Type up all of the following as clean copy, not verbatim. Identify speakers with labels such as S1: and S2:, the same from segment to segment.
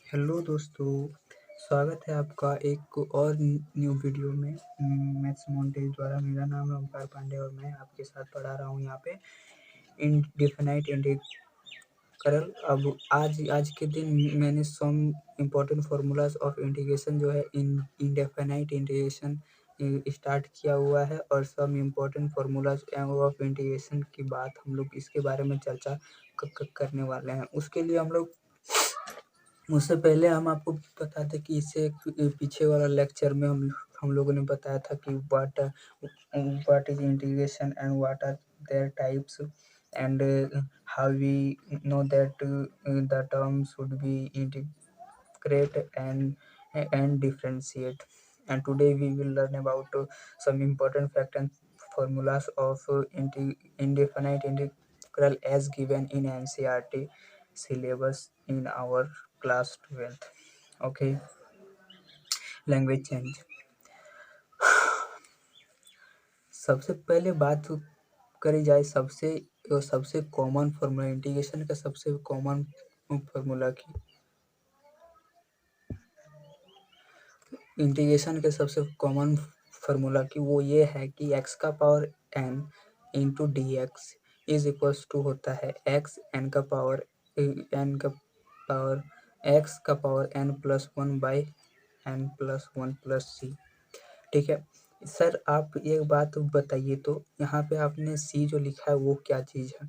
S1: Hello दोस्तों, स्वागत है आपका एक और न्यू वीडियो में। मैथ्स मॉन्टेज द्वारा। मेरा नाम है ओमकार पांडे और मैं आपके साथ पढ़ा रहा हूँ यहाँ पे इंडेफिनाइट इंटीग्रल। अब आज के दिन मैंने some important formulas of integration जो है इंडेफिनाइट इंटीग्रेशन स्टार्ट किया हुआ है और some important formulas of integration की बात हम लोग इसके बारे में चर्चा करने वाले हैं। उससे पहले हम आपको बता दें कि इससे पीछे वाला लेक्चर में हम लोगों ने बताया था कि what is integration and what are their types and how we know that the term should be integrate and differentiate. And today we will learn about some important facts and formulas of indefinite integral as given in NCERT syllabus in our class 12th. Okay, language change. सबसे पहले बात करी जाए सबसे common formula integration का। सबसे common formula की integration के सबसे कॉमन फार्मूला की वो ये है कि x का power n into D x is equals to होता है x n का पावर x का power n plus one by n plus one plus c. ठीक है सर, आप एक बात बताइए, तो यहाँ पे आपने c जो लिखा है वो क्या चीज़ है?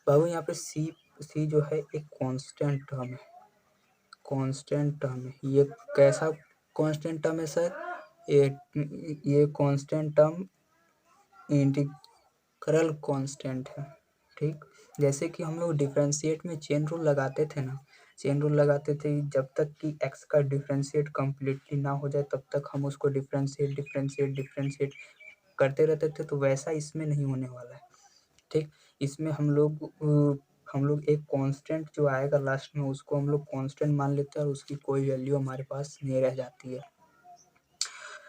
S1: बाबू यहाँ पे c जो है एक कांस्टेंट टर्म है। कांस्टेंट टर्म है। ये कैसा कांस्टेंट टर्म है सर? ये कांस्टेंट टर्म इंटीग्रल कांस्टेंट है। ठीक, जैसे कि हम लोग डिफरेंशिएट में चेन रूल लगाते थे ना, चेन रूल लगाते थे जब तक कि x का डिफरेंशिएट कम्प्लीटली ना हो जाए तब तक हम उसको डिफरेंशिएट करते रहते थे। तो वैसा इसमें नहीं होने वाला है। ठीक, इसमें हम लोग एक कांस्टेंट जो आएगा लास्ट में उसको हम लोग कांस्टेंट मान लेते हैं और उसकी कोई वैल्यू हमारे पास नहीं रह जाती है।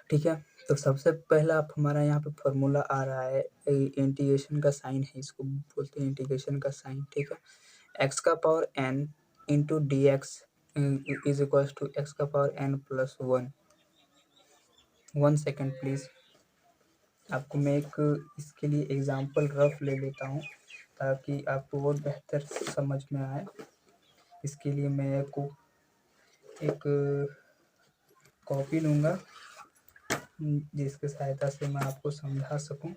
S1: ठीक है, तो सबसे पहला आप हमारा यहाँ पे फॉर्मूला आ रहा है, इंटीग्रेशन का साइन है, इसको बोलते हैं इंटीग्रेशन का साइन। ठीक है, एक्स का power n into D x is equal to x का power n plus one. 1 second please, आपको मैं एक इसके लिए एग्जांपल रफ ले लेता हूँ ताकि आपको और बेहतर समझ में आए। इसके लिए मैं आपको एक कॉपी लूँगा जिसकी सहायता से मैं आपको समझा सकूं।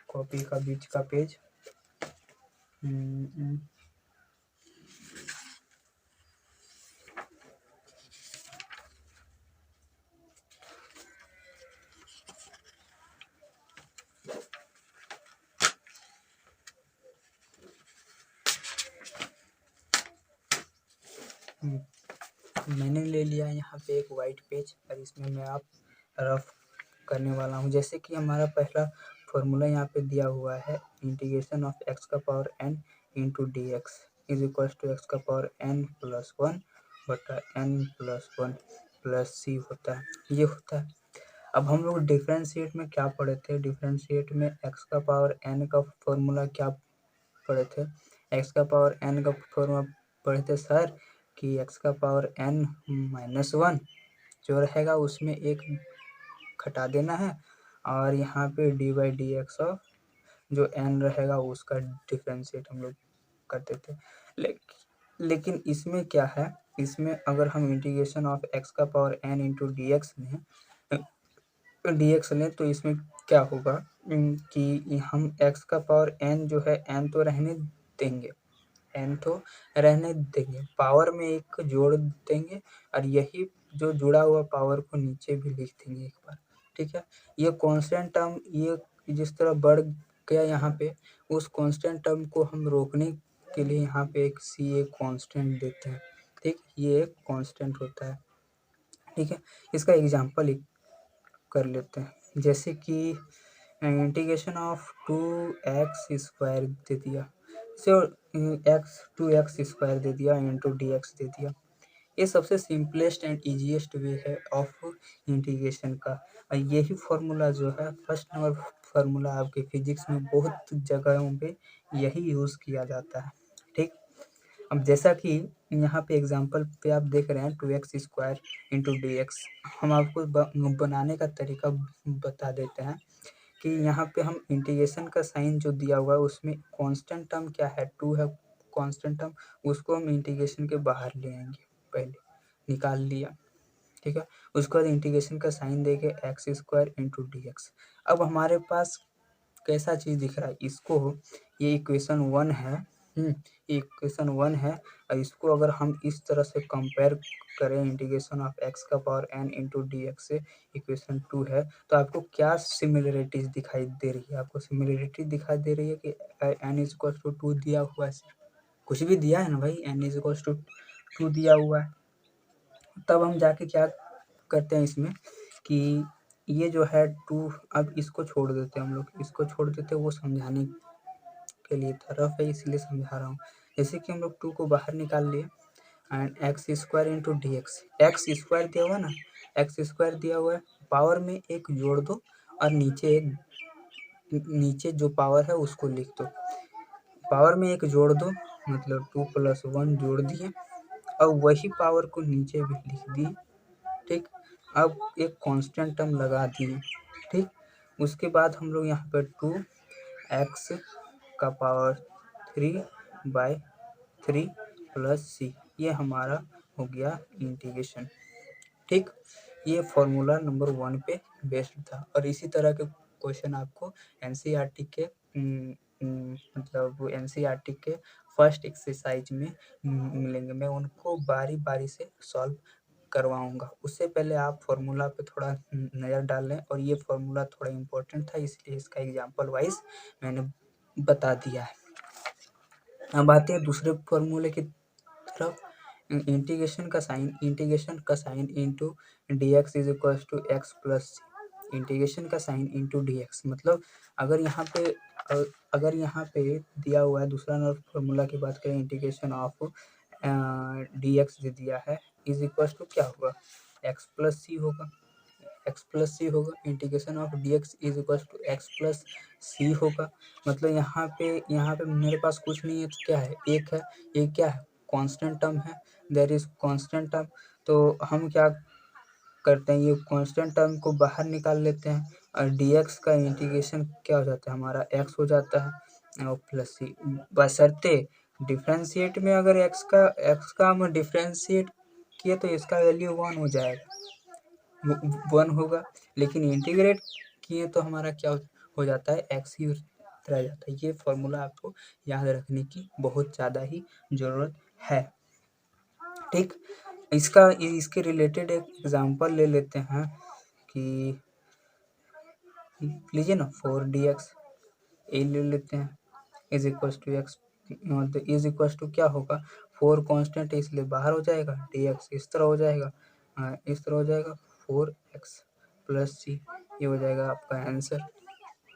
S1: कॉपी का बीच का पेज। मैंने ले लिया यहाँ पे एक वाइट पेज और इसमें मैं आप रफ करने वाला हूँ। जैसे कि हमारा पहला फॉर्मूला यहाँ पे दिया हुआ है, इंटीग्रेशन ऑफ एक्स का power n into D x is equal to x का पावर n प्लस वन बटा n प्लस वन प्लस सी होता है। ये होता है। अब हम लोग डिफरेंशिएट में क्या पढ़े थे? डिफरेंशिएट में एक्स का पावर n का फॉर्मूला क्या पढ़े थे? एक्स का पावर n का फॉर्मूला पढ़े थे सर कि एक्स का पावर n माइनस वन जो रहेगा उसमें एक घटा देना है और यहाँ पे D by D X of जो n रहेगा उसका डिफरेंशिएट हम लोग करते थे। लेकिन इसमें क्या है, इसमें अगर हम इंटीग्रेशन ऑफ x का power n into D x लें तो इसमें क्या होगा कि हम x का पावर n जो है n तो रहने देंगे, पावर में एक जोड़ देंगे और यही जो जुड़ा हुआ पावर को नीचे भी लिख देंगे एक बार। ठीक है, ये कांस्टेंट टर्म ये जिस तरह बढ़ गया यहाँ पे, उस कांस्टेंट टर्म को हम रोकने के लिए यहाँ पे एक कांस्टेंट देते हैं। ठीक, ये एक कांस्टेंट होता है। ठीक है, इसका एग्जांपल कर लेते हैं। जैसे कि इंटीग्रेशन ऑफ 2x² दे दिया, टू एक्स स्क्वायर दे दिया इंटू डी एक्स दे दिया। ये सबसे सिंपलेस्ट एंड ईजीएस्ट वे है ऑफ इंटीग्रेशन का। और यही फार्मूला जो है फर्स्ट नंबर फार्मूला आपके फिजिक्स में बहुत जगहों पे यही यूज़ किया जाता है। ठीक, अब जैसा कि यहाँ पे एग्जांपल पे आप देख रहे हैं 2x² इंटू dx। हम आपको बनाने का तरीका बता देते हैं कि यहाँ पे हम इंटीग्रेशन का साइन जो दिया हुआ है उसमें कांस्टेंट टर्म क्या है, 2 है कांस्टेंट टर्म, उसको हम इंटीग्रेशन के बाहर ले आएंगे, पहले निकाल लिया, ठीक है। उसके बाद इंटीग्रेशन का साइन देके x² इंटू dx। अब हमारे पास कैसा चीज़ दिख रहा है इसको, ये इक्वेशन 1 है, ये इक्वेशन 1 है, और इसको अगर हम इस तरह से कंपेयर करें इंटीग्रेशन ऑफ x का power n into D x से, इक्वेशन 2 है, तो आपको क्या सिमिलरिटीज दिखाई दे रही है? आपको सिमिलरिटी दिखाई दे रही है कि n इज इक्वल टू 2 दिया हुआ है, कुछ भी दिया है ना भाई, n इज इक्वल टू 2 दिया हुआ है। तब हम जाके क्या करते हैं इसमें कि ये जो है 2, अब इसको छोड़ देते हैं हम लोग, इसको छोड़ देते हैं, वो समझाने के लिए तरफ है इसलिए समझा रहा हूँ। जैसे कि हम लोग 2 को बाहर निकाल लिए and x² into D x दिया हुआ ना, x² दिया हुआ है, पावर में एक जोड़ दो और नीचे जो पावर है उसको लिख दो, पावर में एक जोड़ दो मतलब 2 + 1 जोड़ दिए और वही पावर को नीचे भी लिख दिए, ठीक। अब एक कांस्टेंट टर्म लगा दिए, ठीक। उसके बाद हम लोग यहाँ पर 2x का पावर 3/3 प्लस c, ये हमारा हो गया इंटीग्रेशन, ठीक। ये फॉर्मूला नंबर 1 पे बेस्ड था और इसी तरह के क्वेश्चन आपको एनसीईआरटी के मतलब एनसीईआरटी के फर्स्ट एक्सरसाइज में मिलेंगे। मैं उनको बारी बारी से सॉल्व करवाऊंगा, उससे पहले आप फॉर्मूला पे थोड़ा नज़र डाल लें, और ये फॉर्मूला थोड़ा इम्पोर्टेंट था इसलिए इसका एग्जांपल वाइज मैंने बता दिया है। अब आते हैं दूसरे फॉर्मूले की तरफ, इंटीग्रेशन का sign into D x is equal to x plus C. Integration का साइन इंटू डी एक्स मतलब अगर यहाँ पे दिया हुआ है दूसरा नंबर फॉर्मूला की बात करें, इंटीग्रेशन ऑफ डी एक्स जो दिया है इज इक्वल टू क्या होगा, एक्स प्लस सी होगा, integration of D x is equal to x plus c होगा। मतलब यहाँ पे मेरे पास कुछ नहीं है तो क्या है, एक है, ये क्या है, कांस्टेंट टर्म है, देयर इज कांस्टेंट टर्म। तो हम क्या करते हैं, ये कांस्टेंट टर्म को बाहर निकाल लेते हैं और dx का इंटीग्रेशन क्या हो जाता है हमारा, x हो जाता है और प्लस सी, बशर्ते डिफ्रेंशिएट में अगर x का हम डिफ्रेंशिएट किए तो इसका वैल्यू 1 हो जाएगा, 1 होगा, लेकिन इंटीग्रेट किए तो हमारा क्या हो जाता है, x ही रह जाता है। ये फॉर्मूला आपको याद रखने की बहुत ज़्यादा ही ज़रूरत है, ठीक। इसके रिलेटेड एक एग्जांपल ले लेते हैं कि लीजिए ना 4dx ए ले लेते हैं is equal to X, is equal to क्या होगा, 4 कांस्टेंट है इसलिए बाहर हो जाएगा, dx इस तरह हो जाएगा, इस तरह हो जाएगा 4x प्लस सी, ये हो जाएगा आपका आंसर,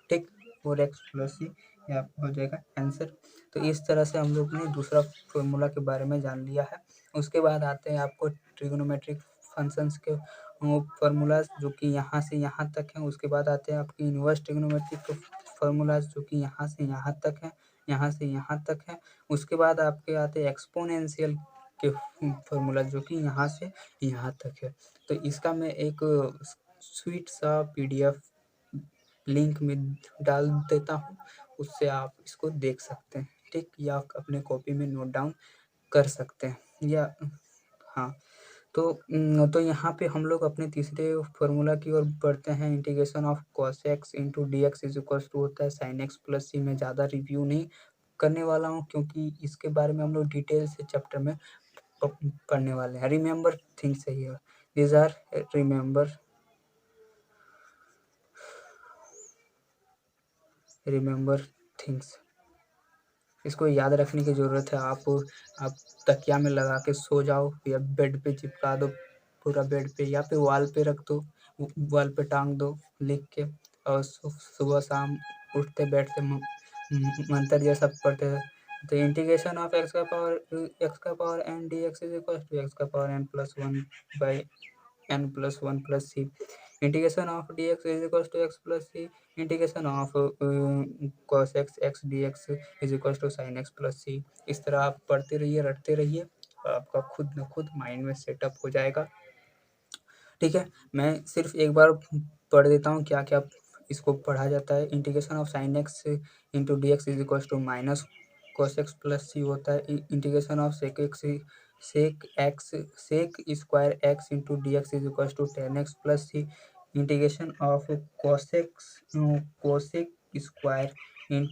S1: ठीक। 4x प्लस सी ये आपका हो जाएगा आंसर। तो इस तरह से हम लोग ने दूसरा फॉर्मूला के बारे में जान लिया है। उसके बाद आते हैं आपको ट्रिग्नोमेट्रिक फंक्शंस के फार्मूलाज जो कि यहाँ से यहाँ तक हैं। उसके बाद आते हैं आपकी इनवर्स ट्रिग्नोमेट्रिक फार्मूलाज जो कि यहाँ से यहाँ तक है, यहाँ से यहाँ तक है। उसके बाद आपके आते हैं एक्सपोनेंशियल के फार्मूला जो कि यहाँ से यहाँ तक है। तो इसका मैं एक स्वीट सा पीडीएफ लिंक में डाल देता हूँ, उससे आप इसको देख सकते हैं, ठीक, या अपने कॉपी में नोट डाउन कर सकते हैं या हाँ। तो यहाँ पे हम लोग अपने तीसरे फार्मूला की ओर बढ़ते हैं, integration of cos x into D x is equal to होता है sin x प्लस सी। मैं ज़्यादा रिव्यू नहीं करने वाला हूँ क्योंकि इसके बारे में हम लोग डिटेल से चैप्टर में पढ़ने वाले हैं। रिमेंबर थिंग्स है here, these are remember things, इसको याद रखने की ज़रूरत है। आप तकिया में लगा के सो जाओ या बेड पे चिपका दो पूरा बेड पे, या फिर वॉल पे रख दो, वॉल पे टांग दो लिख के, और सुबह शाम उठते बैठते मंत्र जैसा पढ़ते हैं। तो इंटीग्रेशन ऑफ एक्स का power n d x is equal to x का power n+1 by n+1 plus C. Integration of D x is equal to x plus C, integration of cos x d x is equal to sine x plus c. इस तरह आप पढ़ते रहिए, रटते रहिए, आपका खुद न खुद माइंड में सेटअप हो जाएगा। ठीक है, मैं सिर्फ एक बार पढ़ देता हूँ क्या क्या इसको पढ़ा जाता है। Integration of sine x into D x is equal to minus cos x plus सी होता है। Integration of sec square x into D x is equal to tan x plus C. Integration of cosec square in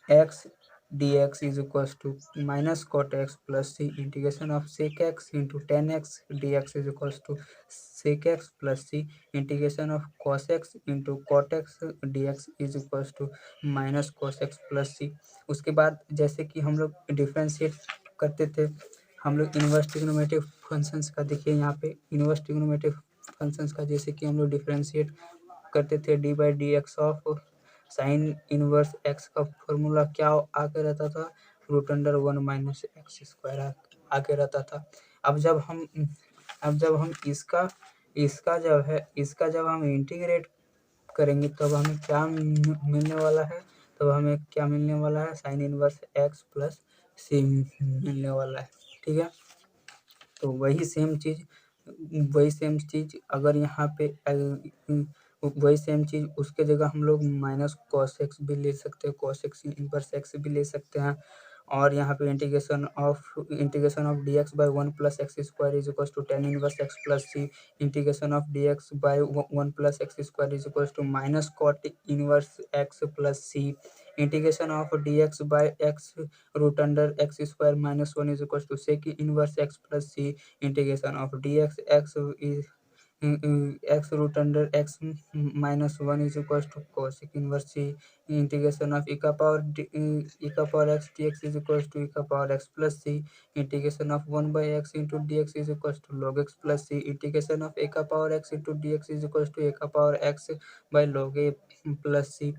S1: x dx is equals to minus cot x plus c। Integration of sec x into tan x dx is equals to sec x plus c। Integration of cos x into cot x dx is equals to minus cos x plus c। उसके बाद जैसे कि हम लोग differentiate करते थे, हम लोग इनवर्स ट्रिग्नोमेट्रिक फंक्शंस का देखिए यहाँ पे इनवर्स ट्रिग्नोमेट्रिक फंक्शंस का जैसे कि हम लोग डिफ्रेंशिएट करते थे D by D X of sine inverse X का फॉर्मूला क्या आके रहता था, root under 1 minus X square आके रहता था। अब जब हम इसका जब हम इंटीग्रेट करेंगे तब हमें क्या मिलने वाला है, साइन इनवर्स एक्स प्लस सी मिलने वाला है। ठीक है, तो वही सेम चीज़ अगर यहाँ पे वही सेम चीज़ उसके जगह हम लोग माइनस कॉस एक्स भी ले सकते हैं, कॉस एक्स इनवर्स एक्स भी ले सकते हैं। और यहाँ पे integration of D X by 1 plus X square is equal to tan inverse X plus C. Integration of D X by 1 plus X square is equal to minus cot inverse X plus C. Integration of D X by X root under X square minus 1 is equal to sec inverse X plus C. Integration of D X X root under X minus 1 is equal to cosec inverse c. Integration of e का power x d x is equal to e का power x plus C. Integration of 1 by x into D x is equal to log x plus C. Integration of a का power x into D x is equal to a का power x by log a plus c.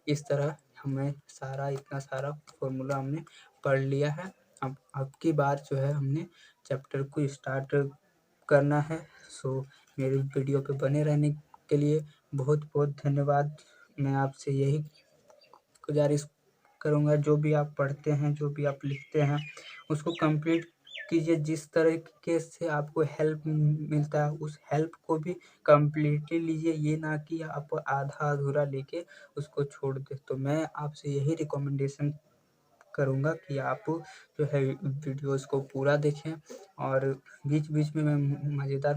S1: इस तरह हमें इतना सारा formula हमने पढ़ लिया है। अब की बार जो है हमने चैप्टर को स्टार्ट करना है। सो मेरे वीडियो पे बने रहने के लिए बहुत बहुत धन्यवाद। मैं आपसे यही गुजारिश करूँगा, जो भी आप पढ़ते हैं, जो भी आप लिखते हैं, उसको कंप्लीट कीजिए। जिस तरीके से आपको हेल्प मिलता है उस हेल्प को भी कंप्लीटली लीजिए, ये ना कि आप आधा अधूरा लेके उसको छोड़ दें। तो मैं आपसे यही रिकमेंडेशन करूँगा कि आप जो है वीडियोज़ को पूरा देखें और बीच बीच में मैं मज़ेदार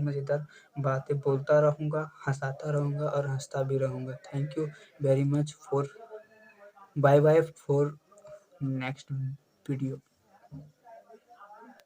S1: बातें बोलता रहूँगा, हँसाता रहूँगा और हँसता भी रहूँगा। Thank you very much for bye for next video.